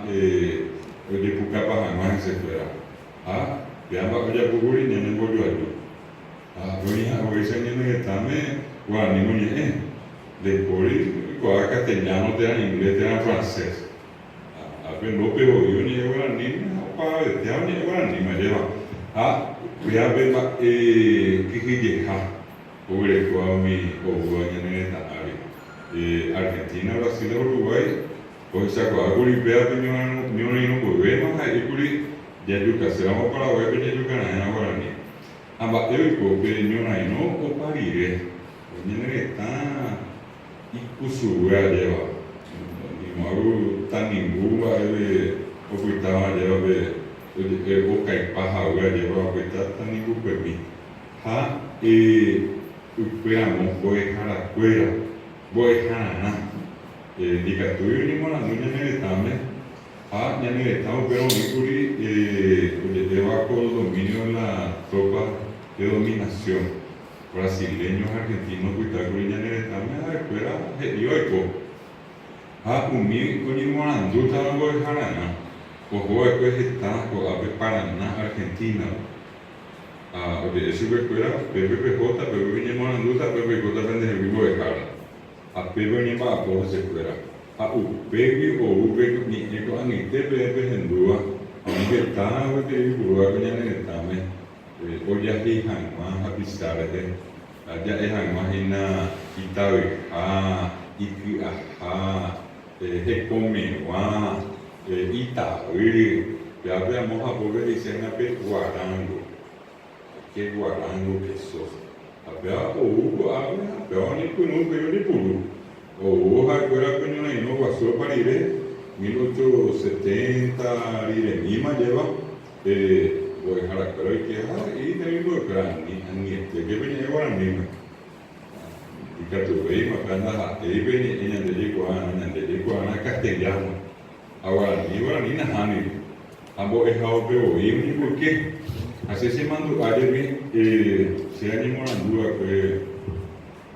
oye Pucapa jamás se espera. Ya va oye Puguri ni en el bollo algo. Hoy se viene que también, bueno, ni muy de Puri, cuando castellano te dan inglés, te dan francés. Pero no pego yo ni llevo ni para ver, te ni llevo ni me lleva. Voy a ver que llega. Pobre cuando mi obuaña en esta área. Argentina, Brasil, Uruguay, pues sacó a Bolivia, ni un problema, ahí Puri, ya yuca, se vamos para la web, ya yuca, nada, guaraní. Amba eu peño na ino o parire nyene ta ikusura lleva ni maru taningu va o kuitaba lleva be o kaipaha va lleva kuita taningu pepi uperamo voy hana diga tuyo ni mona nyene tame nyene tamo pero ni kuri lleva con dominio la tropa de dominación brasileños, argentinos, cuitacuriña, neretame, escuela, yoico. Umi, conimorando, tango de jarana, ojo, después está, ave Paraná, Argentina. De ese escuela, PPJ, Pepe Viñemorando, PPJ, vende el vivo de jara. Pepe Viñema, por esa escuela. Upevi o Upevi, ni esto, ni te Pepe en duda, aunque está, que vivo, que ya neretame. Hoy aquí hangman hapisar allá es hangman ina itabe iki hecomewa itabe ya veamos a poder decir a pe guarango que guarango que sos a ver o ni kunu pero ni puru o agora que no no pasó para ir 1870 ir Lima lleva voy a dejar acá y te digo ni que venía igual a mí y que tu veis más grande y venía en el de castellano ahora ni nada ambos es algo pero y por qué así se mandó ayer se animó la duda que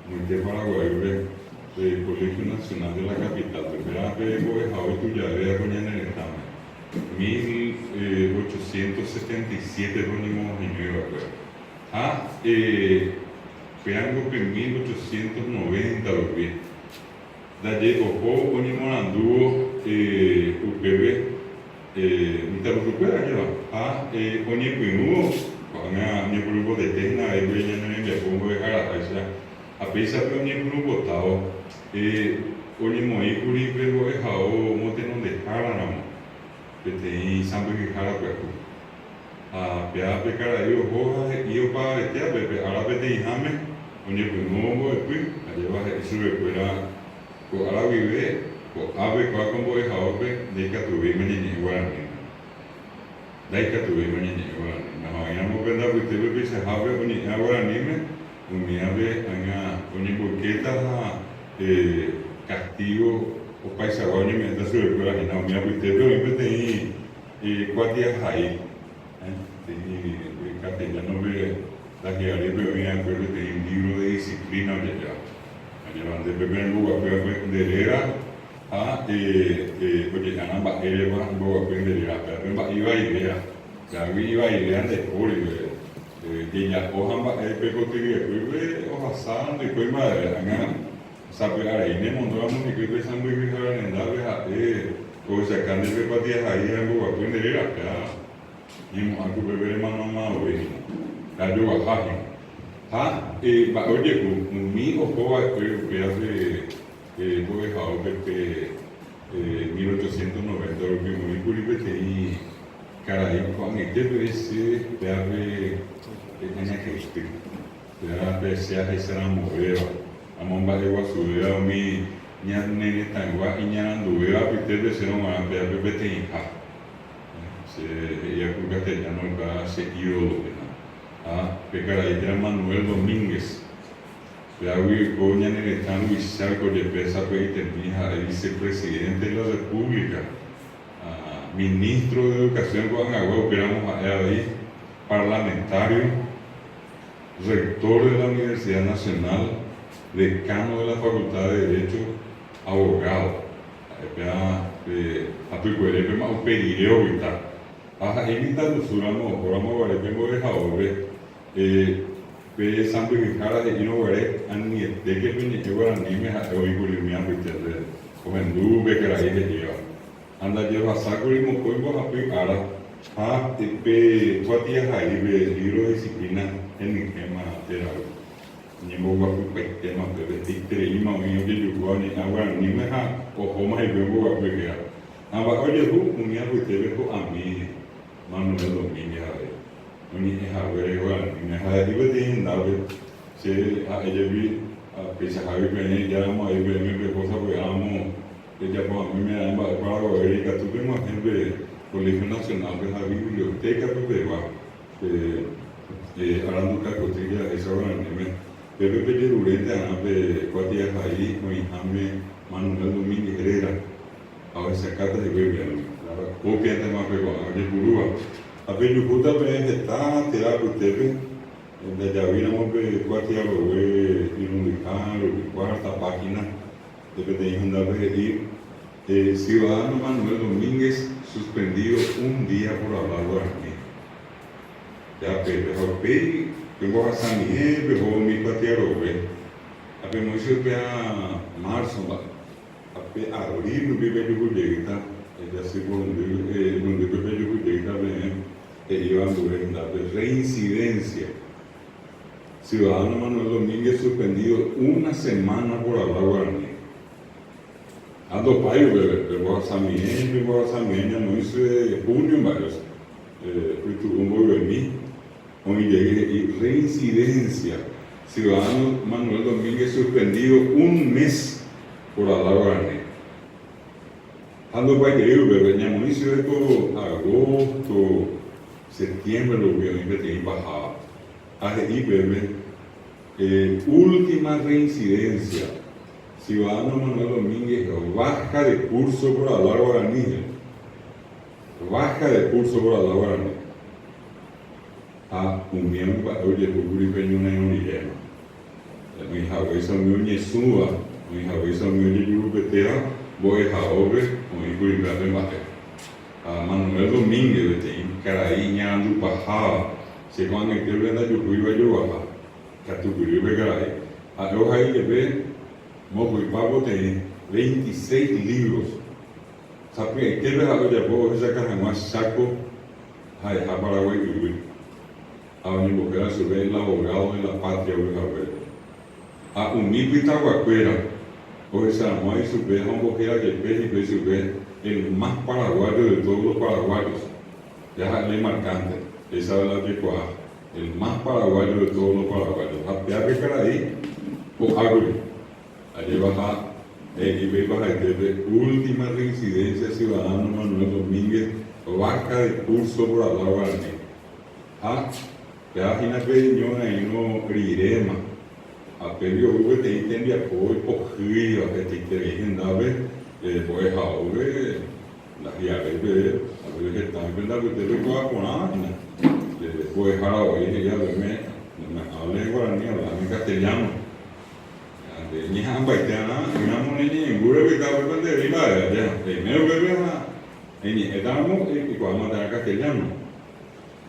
muy de Paraguay el Colegio Nacional de la Capital primera vez voy a dejar tu llave a poner en el examen 1877 Rónimo Jiménez, Peango que 1890 lo vi. Dalle ojo Rónimo anduvo UPB, mitad lo supera ya. Oñe Pinu, cuando mi grupo de Tena, el Belén en el Pongo de Jarapaisa, a pesar de mi grupo tao, Oñe Moicuri, pero es a o Motenon de Jaranamo. Que tem sampai que cara perto pia pe cara eu roja e eu para ter bebê árabe tem rame onde o novo é que a llevar isso é para o árabe vive o ave com como é haope de que tu vê menino igual daí que tu vê menino igual não é não pode dar porque bebê se have onde agora nime o minha vê anga onde boqueta castigo o país agora nem me dá sobre o que não me abrite pero eu tenho quatro aí tem castellano ve daqui ali eu vinha acordo tem livro de disciplina onde já onde bebê não vou aprender porque já não vai ele vai vou aprender mas iba ideia já iba ideia de cor que já porra pegou tigre o passando depois mas sabe aí nem mandamos nem que pensamos em viajar nem nada coisa que ande para dia aí eu vou aprender acá e aku beber mano mau ini kado ba oye mi ojo que hace voy a hacer 1890 lo que muy curioso y caray con este parece de haber tenía que estar ya pese a esa mujer among bale wa suya mi nyan ne tangwa inyan duwa pite be se no ma be be te ha se ya ku gate ya no ba se io pegara ida Manuel Domínguez ya wi go nyan ne tan wi salgo de pesa pe te hija el vicepresidente de la República ministro de Educación con agua operamos ahí parlamentario rector de la Universidad Nacional decano de la Facultad de Derecho, abogado. Apicuere pe ma upedireo vita. Evita lusuramo oramo vare vengo de jaobe. Pe sambe que cara de ino vare anni de que pini que vara ni me ha oi kulimia vite. Comendu be kara ide dia. Anda dia hasakuri mo koibo api ara. Pe kuatia hai be libro disciplina en mi tema terapia. Ni mo wa pe tema pe tiktere ima o yo de yuani agora ni me ha o homa e vengo wa pe ya. Aba oye hu unia ku tebe ko ami Manuel Dominguez. Oni ha vere wa ni ha dibe de ndawe se a ejebi a pesa ha be ni ya mo e be me cosa ko amo de ya po me amba para ko erika tu be mo hembe Colegio Nacional de la Biblioteca pe wa aranduka kotilla esa wa ni me Pepe Pelle Urete anape kuatia hai mo ihame Manuel Dominguez Herrera a veces carta de bebé copia de más pego de curúa a ver yo puta pe está te da usted de ya vinamos pe cuatia lo ve inundicado cuarta página de que anda ver ciudadano Manuel Domínguez suspendido un día por hablar guaraní ya pe vengo a San Miguel vengo mi cuatia lo ve a ver mucho pe a marzo abril no vive de Gulleita, ya se donde vive de Gulleita iban a ver reincidencia. Ciudadano Manuel Domínguez suspendido una semana por hablar guaraní. Ando payo, pero a San Miguel, ya no hice junio en varios. Un voy a mí, hoy llegué y reincidencia. Ciudadano Manuel Domínguez suspendido un mes por hablar guaraní. Ando para que yo venía municipio de agosto, septiembre lo veo y me tenía bajado. Ahí bebé, última reincidencia. Ciudadano Manuel Domínguez baja de curso por hablar guaraní. Baja de curso por hablar guaraní. Un miembro, oye, Puguri Peñuna y Unirema. Mi hija, esa mi uñesúa. Mi hija mi yurupetea voy a obre o igual me mate a Manuel Domínguez de Caraíña andu bajaba se van a que venda yo iba yo baja catuguri be caray a yo ahí que ve mo y pago de 26 libros sabe que ve a ya puedo sacar más saco hay a Paraguay y a mi mujer a su vez el abogado de la patria voy a ver a un mipita guacuera o esa no hay su vez, un bojera que el su vez, el más paraguayo de todos los paraguayos, ya es marcante, esa es la que cuaja, el más paraguayo de todos los paraguayos. Ya que para ahí, o algo, allí baja, y ve baja de última reincidencia ciudadano Manuel Domínguez, vaca de curso por hablar guaraní. Ya imagina que yo no rirema. A perio uve te entende a coi porria a te entendave poi ha uve la riave a ver que está vendo que te lo va con ana poi ha hoy ya me habla guaraní habla en castellano de ni hamba itana no ni ngure que está con de riba ya primero bebe ni estamos y cuando está castellano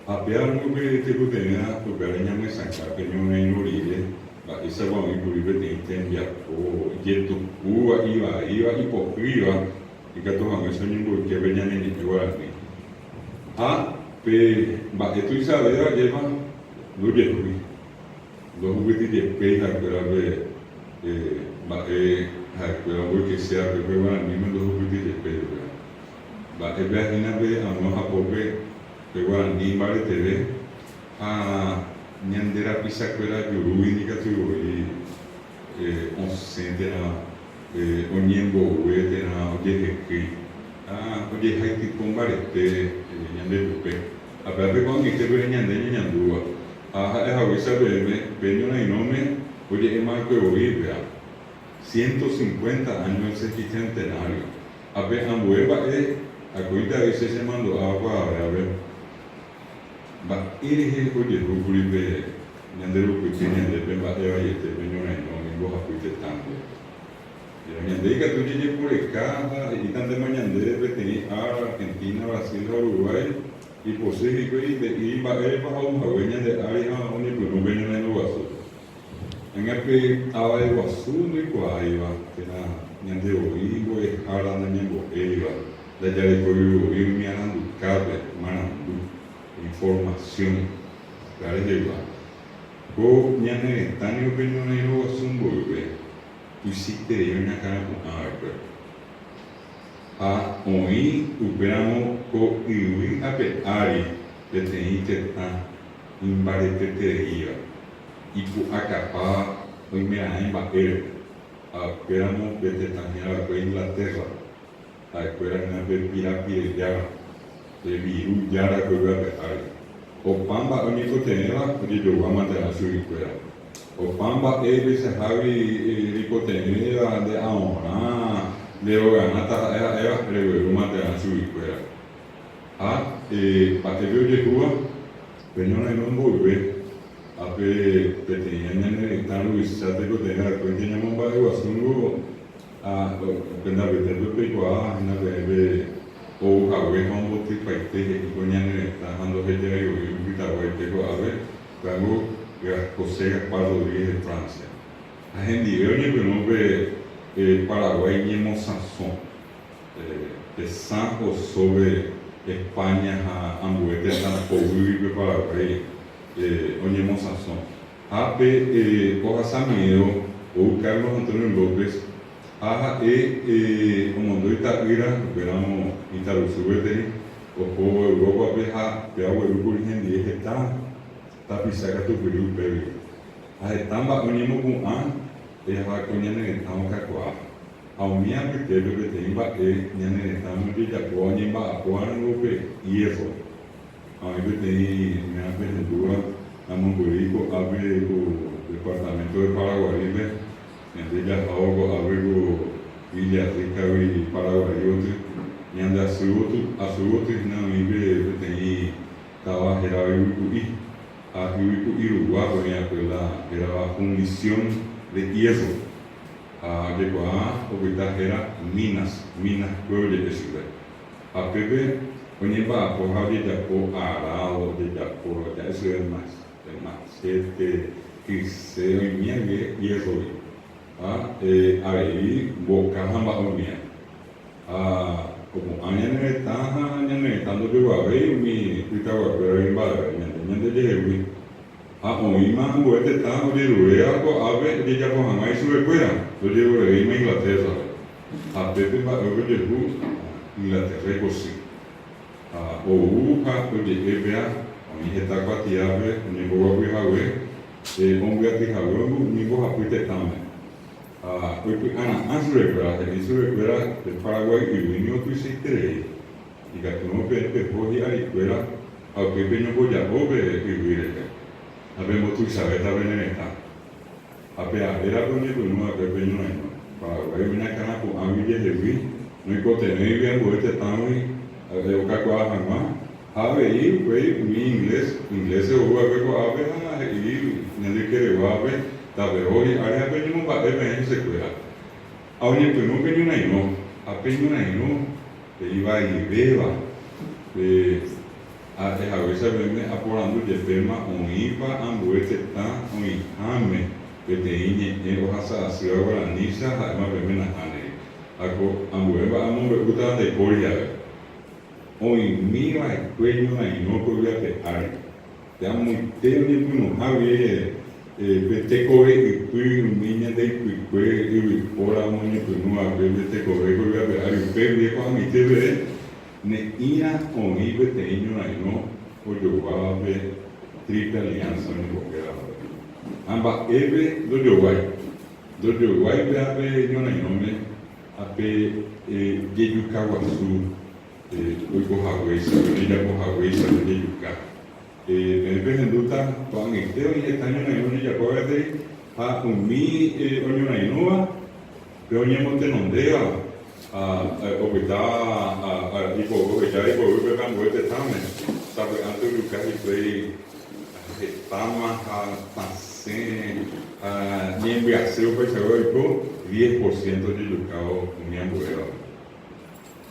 a pear muy bien te tenía tu cariño me saca que no hay orille esa va mi puribe te entendía o yeto iba hipocría y que toman eso ni porque venían en el guaraní va esto y sabe lleva lo juguetes de peja pero va pero que sea que guaraní me los juguetes de peja va es verdad que a no japope que guaraní vale te ve Nyandera pisakwera yurui ni katu on sente na onyembo wete na ojeheki oje haiti kombarete nyande tupe ababe con que te nyande nyandua ha wisa bebe peño na inome oje ema que oibe 150 años ese centenario abe ambueva acuita ese se mandó agua a ver ba iri he ko je ruguri be nyandero ko tinya de be ba ewa yete be nyona no mi go ha ku te tango Ñandeica tú llegué por acá y tan de mañana de Argentina, Brasil, Uruguay y Pacífico y va a un jagueña de área donde no ven en el guaso. En el que había el guaso no y guayba, que na ñande oíbo es jara na ñango eva, de allá de coyo y mi anando cabe, manando información, claro es igual. Go ñande tan y opinión en el guaso un bolve. Tu si teria na cara com água. A oi uberamo ko iui ape ari detenite ta imbareteteria. Ipu acapá o imeraim baer. A peramo betetania ko Inglaterra. A espera na pirapirejara. De viru yara ko ape ari. O pamba o niko tenela de jogama de asuriquera. O pamba ele se sabe hipotenusa de ahora de ganata era uma de asuriquera. Patebio de rua, penhona não volver. Ape petinha né tá no estado que tem a coisa não vai o assunto quando a gente do pecoa na bebe ou a ver como te vai ter que conhecer tá quando ele aí o que tá vai ter que haver quando colega Paraguay de Francia. A gente eu não ve Paraguay ni Monsanson. Pensando sobre Espanha a ambuete tan pobre Paraguay onde Monsanson. Ape Porra Samiro ou Carlos Antônio Lopes como do Itapira, verão Itaruçu o povo Europa pe a o origen de pisaka tu beri beri. Tamba unimo com a conhece tamo kakwa. Ao minha pequeno que tem ba nene tamo de Japão nem ba apoar no pe ieso. Ao eu tenho minha pendura a Mongolico abre o departamento de Paraguay, onde já algo abre o Ilha Rica e Paraguay outro. E anda a outro não ibe tem tava geral e a Uruguay era la fundición de hierro. Llegó era minas pueblo de ciudad. A Pepe, oye va por Javier de Japón, Arao de Japón, ya eso es más que se oía hierro. Ahí boca jamba oía. Como añana estando yo a ver mi cuitaba pero en barra ñande llegué oíma huete está de rueda ko ave de ya ko hamai sube fuera yo llego de Inglaterra a Pepe va over de Inglaterra così o de EBA mi está patiave ni go a hawe on ga ti hawe ni go a puite también. Antes de Paraguay y vino tu sitere y que no pe podía ir a que peño voy a ver y vivir. Habemos tu saber la veneta. Era con el no a peño no. Paraguay una cana con amilla de vi no hay que tener bien vuelta tan de oca coa jamás. Aí mi inglês eu vou ver com a e nem que eu vou ver tá hoje área penho ba bem se cuida ao nem penho não a penho não iba e beba a veces veme apurando de tema ipa ambuete tá ame que tem hoja se agora nisa ama veme na ane ako ambueba ambe gusta de coria hoy mira el cuello no podía pegar te amo teu ni no javier te coge y fui un niño de Iquique y por la moña que no había te coge y a ver y pe con mi tv ne ira con ibe te niño no o yo va a ver triple alianza ni lo que era amba ebe do Uruguay pe a ver niño no me a pe yeyu kawasu hoy con Hawaii ya con Hawaii se de yuca penduta con este y este año no ya puede decir a mi oño na inova pero oño monte nondea o que está y poco que ya y poco que cambió este tamen sabe antes de que fue tama pasen ni enviarse o pues se ve 10% de yucao comían huevo.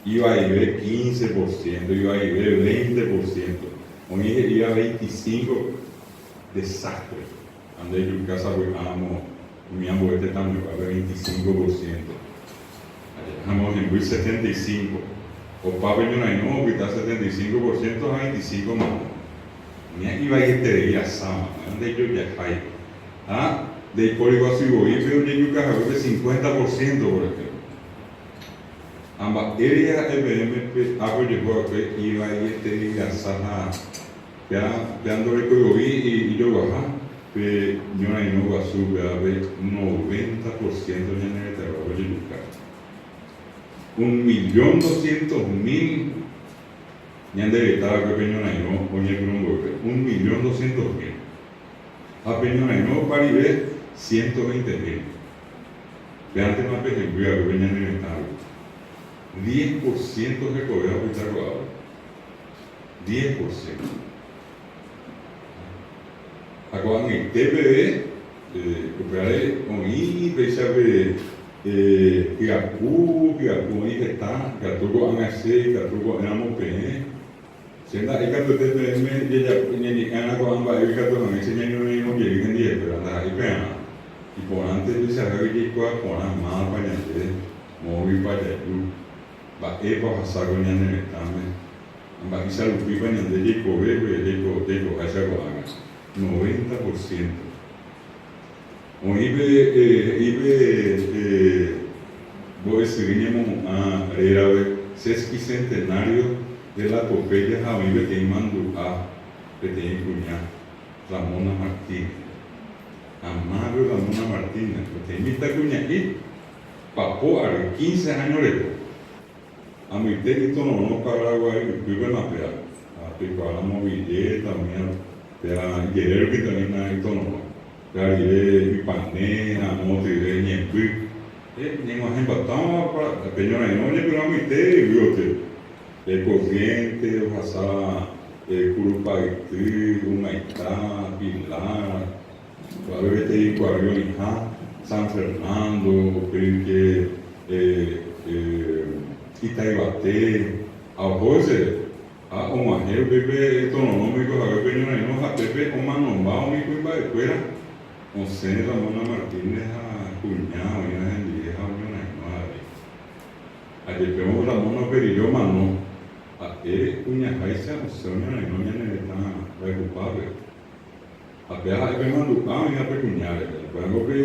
Iba a ir 15%, iba a ir 20%. Hoy iba a 25%. Desastre. Andé en casa, amo, comían huevo también, a 25%. Estamos en 75%. O papi no, que está 75% a 25% más. Mira, iba a ir te a sama, ande yo ya hay. Ah, de código así voy, pero yo yuca de 50%, por ejemplo. Ambas áreas EBM, hago llegó a que iba a ir te a sama, dándole código y yo baja, pero yo no va a subir a ver 90% de el trabajo de yuca. 1.200.000 ñande estaba que peño naino oñe grungo 1.200.000 a peño naino paribé 120.000 vean que más peje voy a que peña en el estado 10% de cobrado que está robado 10% acaban el TPD copiaré con I pesabe Kiaku ini kita, Kiaku angase, Kiaku enamo pe. Senda ikat tu TPM dia jap ni anak ko amba ikat tu angase ni ni mo jadi kan dia beranda ikan. Ipo ante bisa lagi ko pona ma pa ni ante mo wi pa jadu. Ba e pa hasago ni ane tame. Amba bisa lupi pa ni ante di ko we de ko hasago angas. 90%. Voy a seguir a sesquicentenario de la epopeya Javier que mandó a Petén Cuñá, Ramona Martínez. Amado Ramona Martínez, que invita a Cuñá y papó a 15 años de a mi técnico no Paraguay, que iba a pegar. A pico a la movilidad también, pero guerrero que también hay tono. Dari Ipanema, Monterrey, Ñemby, nenhuma rembatão para peñona não nem para meter, viu te, corriente, passar Curupaití, Humaitá, Pilar, para ver te Guarulhos, San Fernando, que Itaibaté, arroz uma rei bebê econômico, agora peñona não a bebê uma normal, me cuida escuela. On sene Ramona Martínez a cuñado y una gente vieja una madre. A que vemos Ramona Perillo mano, a que cuña jaisa o sea una no ya está preocupable. A que hay que mandar y a pecuñar. Cuando que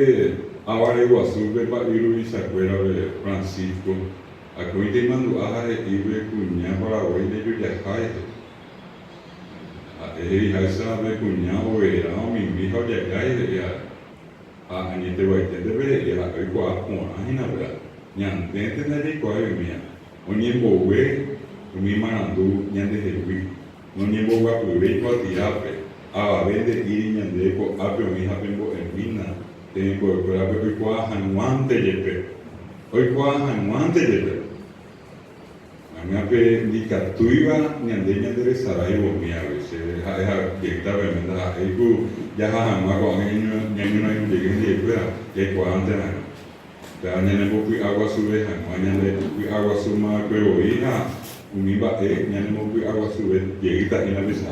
ahora Iguazú de Pairu y se acuerda de Francisco, a que hoy te mando a y ve cuña para hoy de yo ya jaisa. Jaisa de cuñado era mi hijo ya cae a ni te voy a entender ya hay cuatro años verdad ñan dentro de ahí cuál es mía un tiempo güey mi manando ñan de heavy un tiempo va por ver cuál tirape a ver de ir ñan de co a pero mi hija tengo en mina tengo por a ver cuál hanguante yepe hoy cuál hanguante yepe Ngape di katuiwa nyandenya dari sarai bomia wese ha kita bemenda iku jaha ma ko ngenyo nyenyo na yude ngi e ko antena da nyane bopi agua sube ha nyane bopi agua suma ko iha uniba nyane bopi agua sube yegita ina bisa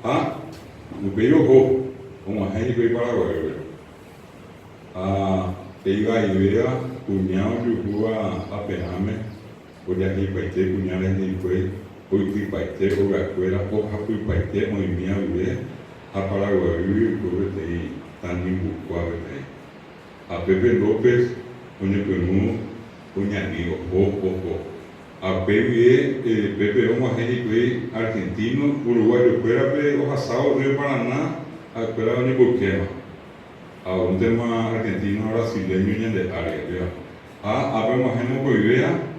ha no pelo ho como hai ko para te iba a ir a cuñado yugua a pename hoy aquí paite cuñales ni fue hoy que paite o la escuela o happy paite o en mi vida a Paraguay y por ahí tan imbucado a Pepe López oñe Perú oñe amigo a Pepe Oma Henry argentino uruguayo fuera pe o asado de Paraná a escuela de Burkina a un tema argentino brasileño de área a ver más hemos idea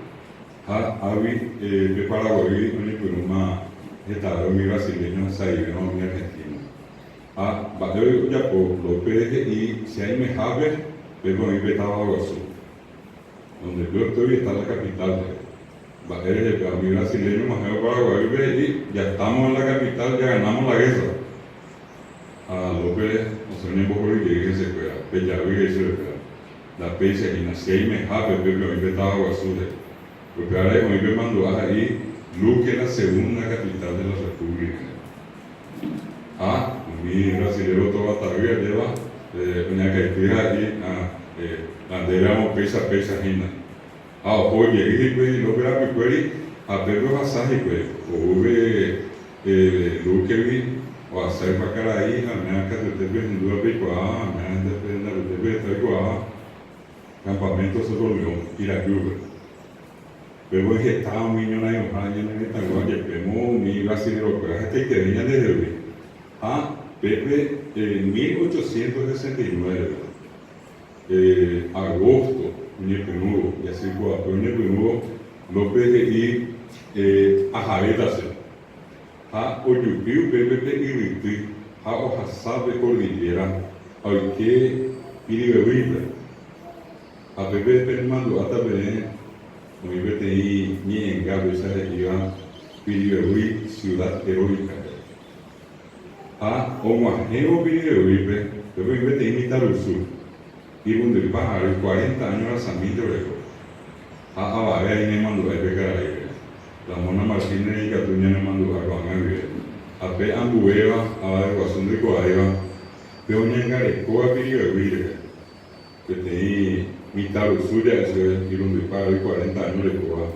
Avi de Paraguay, una estado mi brasileño, saibeno, mi argentino. Bateo ya por López y si hay mejores, pero mi petaba Guazú. Donde yo estoy está la capital. Bateo mi brasileño, más Paraguay, y ya estamos en la capital, ya ganamos la guerra. A López, no sé ni por qué se fuera, pero ya vi que se fuera. la peisa y nací y me jape, pero me inventaba Guasure. Porque ahora me iba mandando ahí, Luque es la segunda capital de la República. Mi brasileño toda todavía lleva una caipira ahí, andéramos peisa hina. Oye, y pues lo grave pues, a Pedro Basaje pues, ove Luque vi, o a sair para cara ahí, me han casado de en duda picoa, me han de picoa, campamento sobre León, Iracuba. Pero es que estaba un niño ahí, ojalá yo no me tengo que pemo, mi brasileño, pero este que venía de Rebe. Pepe, en 1869, agosto, Ñepenudo, y así fue, Ñepenudo, López y Ajaretase. Oyupiu, Pepe, Iriti, Ojasab de Cordillera, Oike, Iribewipe. A Pepe, Permando, Atabene, muy BTI, ni en Gabe, esa región, Iribewi, ciudad heroica. Como ajeno Iribewipe, Pepe, BTI, Mitarusu. Y donde el pájaro, 40 años a San Miguel de Orejo. A ver, ahí me mandó a pecar ahí. La Mona Martínez y Catuña me mandó a Guanavir. A pe Ambueva, a ver, Guasón de Coaiva. Pero una engarecoa Iribewipe. Que tenía mitad suya, eso es, y donde el pájaro, 40 años de Coa.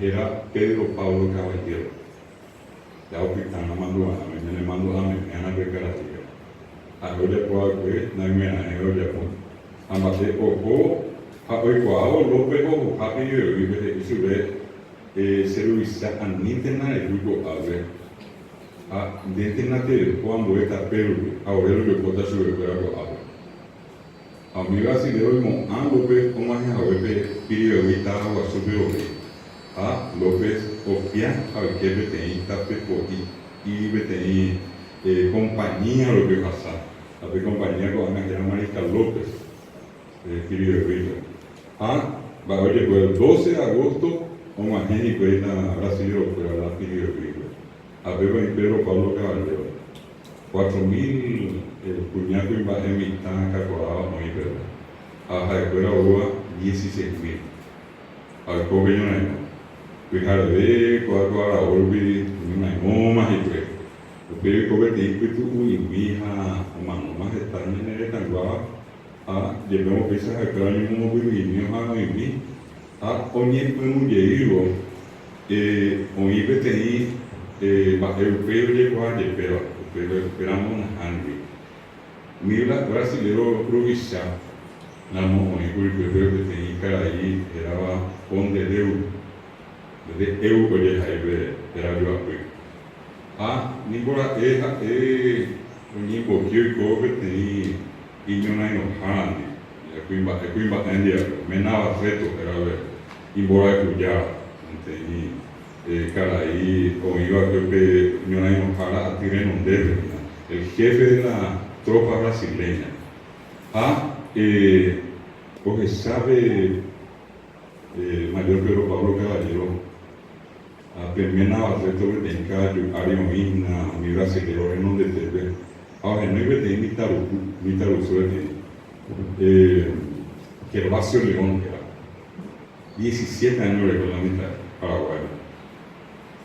Era Pedro Pablo Caballero. Ya Opitana mandó a me mandó a mañana pecar ahí. Ahora puedo no me ahora ambate ojo hoy cuau López ojo happy y ve sube servicio anitena el grupo ave de cuando está Perú ahora lo puedo subir para agua amiga si le doy mon López como es ahora pidió ahorita agua sube hoy López ofia a que vete tape y vete compañía lo que pasa a ver compañía con Ana Mariscal López, querido Rita. Oye, pues el 12 de agosto, un agente que está brasileño, pero la querido Rita. A ver, Pedro Pablo Caballero. 4.000 puñados en baja mitad cacorados, muy verdad. A la escuela UBA, 16.000. A ver, ¿cómo yo no? Fijar de cuatro a la Orbi, una más y tres. Pero como te digo, tú y mi hija, más están en el tanguá, llevamos piezas a cada año como vivimos a vivir, oye, pues un llego, oye, te europeo llegó a llegar, pero esperamos una hambre. Mira, brasileño, provisa, la mujer, pero que tenía cara ahí, era con de eu, oye, era yo a Nicola un impoquio y cobre tenía y no hay ojani, aquí va a India, me nada reto, era ver, y voy a escuchar, tenía cara ahí, o iba que no hay ojana a tirar un dedo, el jefe de la tropa brasileña, porque sabe mayor Pedro Pablo Caballero. Primera reto que tenga área misma, mi brasileño en donde te ve. Ahora no iba a tener mi suerte. Que el Vacío León era 17 años de la mitad Paraguay.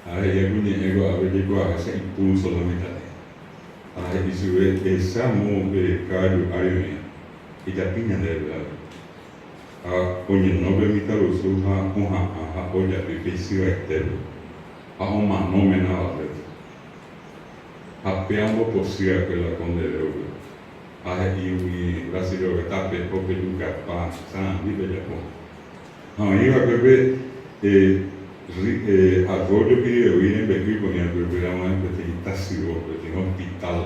Ahora ya llegó a ese impulso la mitad. Ahora y si ve esa de Cayo área mía y ya piña de verdad. Oye no ve mi tal usuja oye pipicio externo. Uma no me nada de eso. Apeamos posible que la conde de Euro. Y mi brasileño que está peor que nunca para San Vive Japón. Iba a beber arroyo que iba a vivir en Bequí con el programa de Petitacio, que tiene hospital.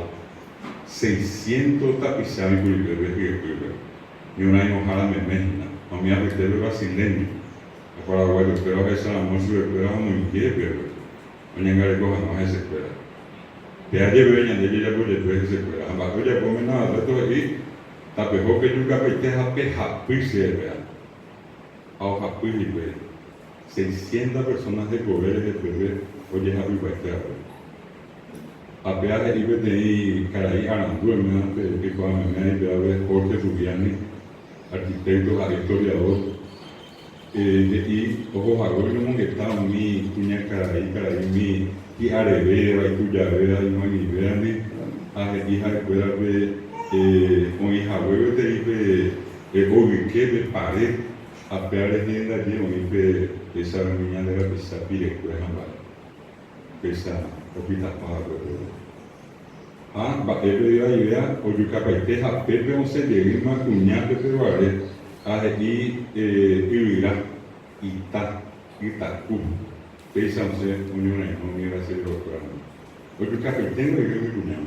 600 tapizados y bebés y un año ojalá me mezcla. A mí a veces brasileño. A Paraguay, pero esa almuerzo de programa muy inquieto. Oye, no es escuela. Que haya veña de ella por detrás de escuela. Abajo ya comen nada, todo ahí. Tapejo que nunca vete a pejar, pues se vea. Ahora, pues, 600 personas de poder de bebé, oye, a mi país. A pear y vete ahí, caraí, arandú, me han pedido a mi madre, a ver, Jorge Rubiani, arquitecto, historiador, y ojos agora no que está mi cuña caray mi y arevera y cuya vera y no ni grande a hija de fuera de un hija huevo de oye que de pared a pear agenda de un esa niña de la pisa pire que es esa opita para ba ebe ya idea o yo capaite a pepe on se de más cuña pepe vale a y ira y ta cu esa on se unión no mira se lo claro o yo capaite no de mi cuña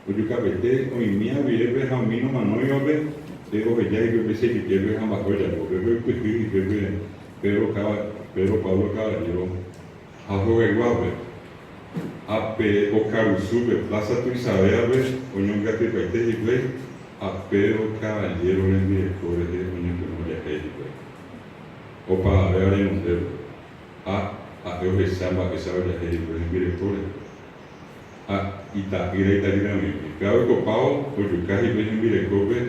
o yo capaite o mía vive a mí no mano yo ve digo que ya yo pensé que quiero a bajo ya porque pero Pablo Caballero a joven guape ape o Caruzupe, Plaza tu Isabel, Unión Gatipaite y Play, apeo Caballero en directores de Unión de o para ver en un dedo, a eu receba essa hora de directores, ira mesmo. Claro que o pau, o Jucá e em directores,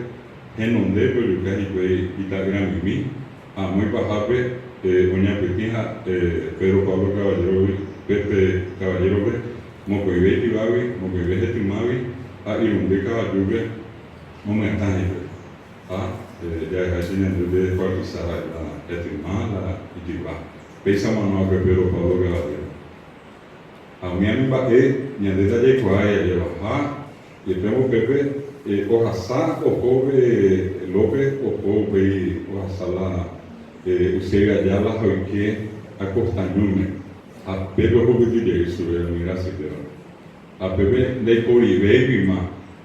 renonde por Jucá e Itagrami, a mãe barrape, União Pequena, Pedro Pablo Caballero, Pepe Caballero, Mocoibe Tibawi, Mocoibe Timawi, a Irunde Caballero, momentâneo, ya es así de cuartizar la Etimá, y Tibá. Pensa manual que Pedro Pablo Caballero. A minha me bater, minha detalhe com a ele, e temos Pepe, o Hassá, o Kobe López, o Kobe, o Hassá lá, o Sega Yala, o que a Costanhume. A Pepe o Kobe de isso, eu me graças a Deus. A Pepe de Coribe,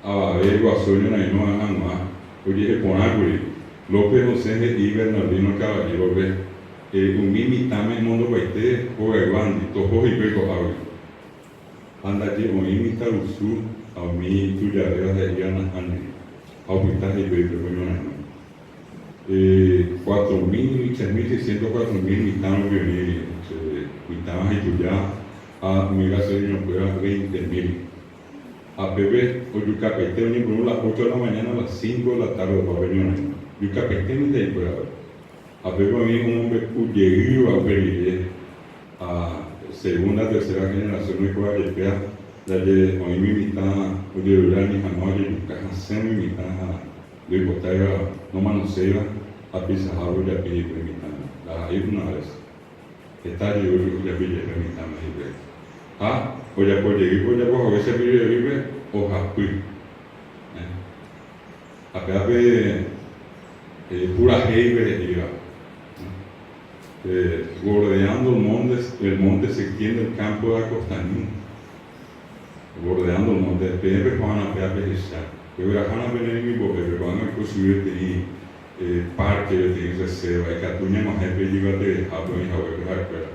a Ego a Sonho na Inoa Hanma, o de com Aguri, López no Senge e Bernardino Caballero, o Mimi também mundo vai ter, o Evandi, Toho e Bego Aguri. Anda de o Mimi Tarusu, ao Mi, Tujarela, Regiana, Andi, ao Pitar e Bego, o 4.000, 6.600, 4.000 mitad violines, mitad ya a mira se no puede 20.000. A Pepe, o Yucapete, venía por las 8 de la mañana a las 5 de la tarde para venir. Yucapete me da por ahora. A Pepe a mí un hombre llegó a venir a segunda, tercera generación de cual llega la de hoy mi mitad, o de Urani, Hanoi, Yucatán, semi mitad, de Botella, no manosea, a Pizarro ya pide permitana. La hay una vez. Está yo ya pide permitana. O ya por llegar, ya por a veces pide vive o japui. Acá ve pura heive bordeando el monte se extiende el campo de Acostaní. Bordeando el monte, Pepe Juana, Pepe Jesá. Eu era Hanna Benemi Bobe, quando eu construí parque de reserva, e Catuña não repeliu até a banha, a Harper.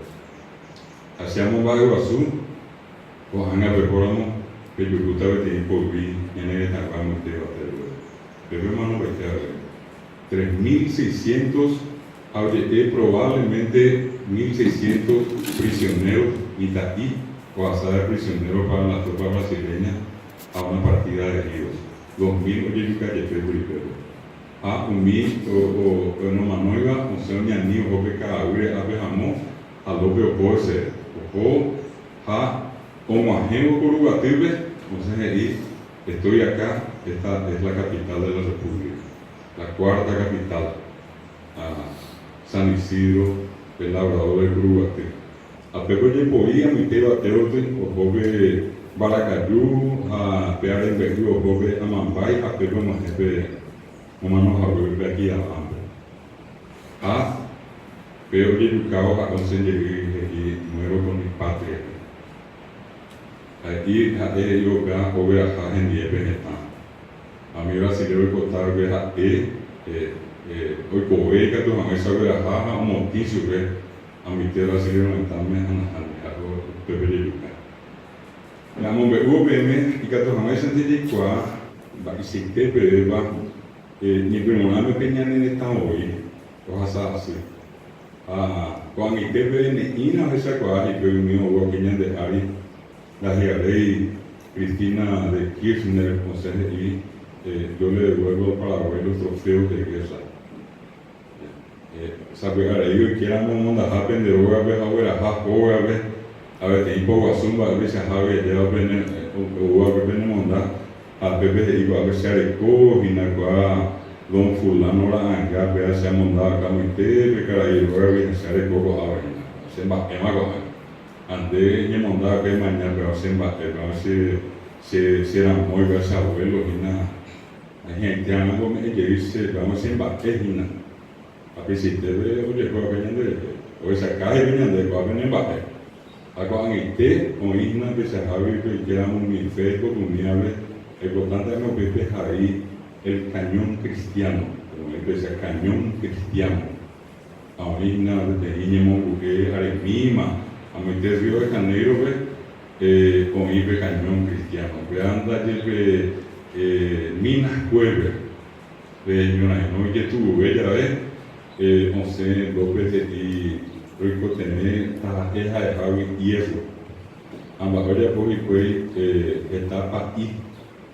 Hacíamos Barrio Azul, o Hanna Becoramo, que eu gostava de Povi, e nem estávamos de bater. Pero hermano, vai ter 3.600, probablemente 1.600 prisioneros Itaí, o asada de prisioneros para las tropas brasileñas a una partida de ríos. 2.000 oye calle Pedro a o no manoiga o sea ni o que caure a bejamo a lo que opose o Omagemo Curubatibe, entonces ahí estoy acá, esta es la capital de la República, la cuarta capital, San Isidro, el labrador del Curubatibe. A Pepe de Poía, mi teo a Teote, o Jobe Baracayú, a Pear en Bejú, o Jobe Amambay, a Pepe Majepe, Humanos a Pepe aquí a Hambre. A Pero de Yucao a Consejería y muero con mi patria. Aquí yo vea o vea a gente vegetal. A mí brasileño contar vea hoy coge que tu mamá sabe vea a un monticio ve a mi tierra brasileño también a Pepe de Yucao. La mombe UPM y que tu mamá se entiende cuá va y se te pide va ni primero me peña en esta hoy o así. Cuando mi TPN y no esa cuá y que mi o peña de Ari la ley Cristina de Kirchner, entonces, y yo le devuelvo para ver los trofeos de guerra. sabe aí que era um mundo rápido de hoje agora agora a ver tem pouco assunto a ver se a ver de abrir o abrir no mundo a beber igual a ver se é corrina com Don fulano la anga be se monda kamite be kara iroe sare gogo awina semba emago ande ni monda be mañana be semba be se era muy be sa abuelo hina a gente ana go me que dice vamos semba hina a pesar de be o de go venende o esa cae venende go venende agora angite o hina be se habi be que era un fe ko dunia be importante no be ahí el cañón cristiano, como la iglesia cañón cristiano. Ahorita de Iñemo que Aremima, a meter Río de Janeiro con ibe cañón cristiano. Que anda de Minas Cueve, de no que tu ella once López y rico tener a esa de Javi hierro. Ambas horas por etapa y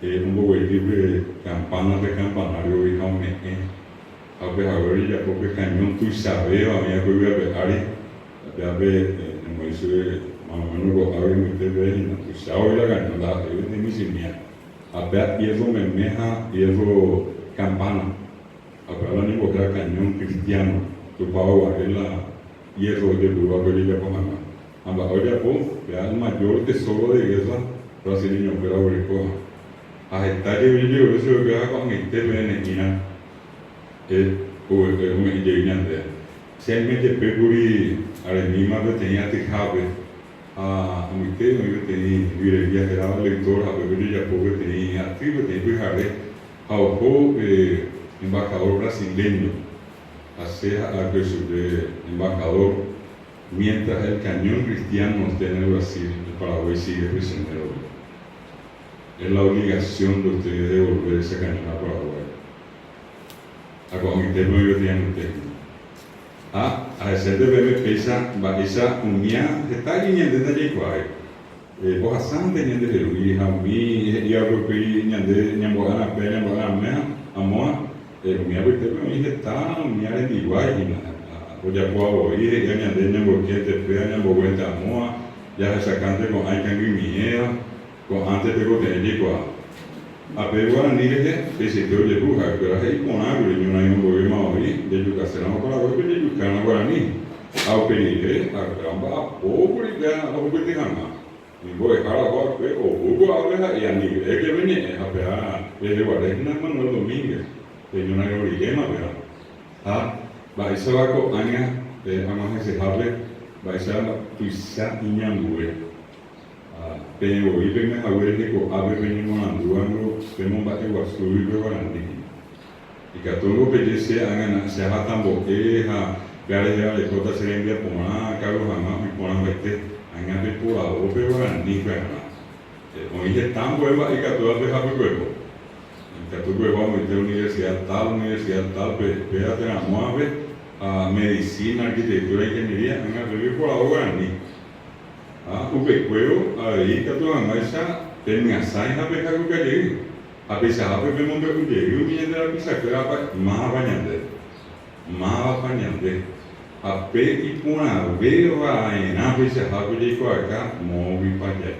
un poco de campanas de campanario y no me a ver ahora ya porque cañón tú sabes a mí que voy a ver ya ve no eso más o menos lo hago en este vez no tú sabes la cañón la de mi simia a ver y eso me meja y eso campana a ver la ni porque cañón cristiano tu pavo la y eso de tu va a ver ya como ambas ahora pues ya el mayor tesoro de guerra brasileño pero ahora a detalle video eso que hago con este venenina o un ingeniante se me de peguri a la misma vez tenía que jabe a mi tema yo tenía viría era lector a beber ya poco tenía activo tenía que jabe a ojo embajador brasileño hacer a que su embajador mientras el cañón cristiano está en el Brasil el Paraguay sigue prisionero. Es la obligación de ustedes de devolver ese cañón a Paraguay. A comité no yo tengo técnico. A ese de bebé pesa, esa unidad, está guiñando de allí, o Hassan tenía de Jerusalén, a mí, y a lo que ñande, ñambogana, pena, ñambogana, mea, amoa, unidad de bebé, está unidad de Iguay, o ya puedo oír, ya ñande, ñamboquete, pena, ñamboquete, amoa, ya se sacante con hay que miera. Antes de que te digo a pegar ni que se te oye bruja, pero ahí con algo y no hay un gobierno ahí, de tu casa no para ver de tu cana guaraní. A operir, a gramba, o por ya, o por te gana. Y voy a dejar agua, o Hugo habla y a ni que viene a pegar, de Guarena Manuel Domínguez, de una origema, ¿verdad? Va a ser la coaña, vamos a dejarle, va a ser la tuisa y ñambue. Pero hoy venga a ver que a ver venimos andando, tenemos bate guasuri de guarandí. Y que todo lo que se hagan se haga tan boqueja, gare ya de cota se envía por una cargo jamás y por una vez hagan de por la boca de guarandí, ¿verdad? Hoy es tan hueva y que todas dejan de huevo. Que tú huevo a meter universidad tal, espérate la muave a medicina, arquitectura, ingeniería, hagan de por la guarandí. Upecueo ahí que tu amaisa tenía saina pecar que llegue a pesar de que me llegue bien de la pizza que era más bañante a pe y puna veo a en a pesar de que acá móvil para allá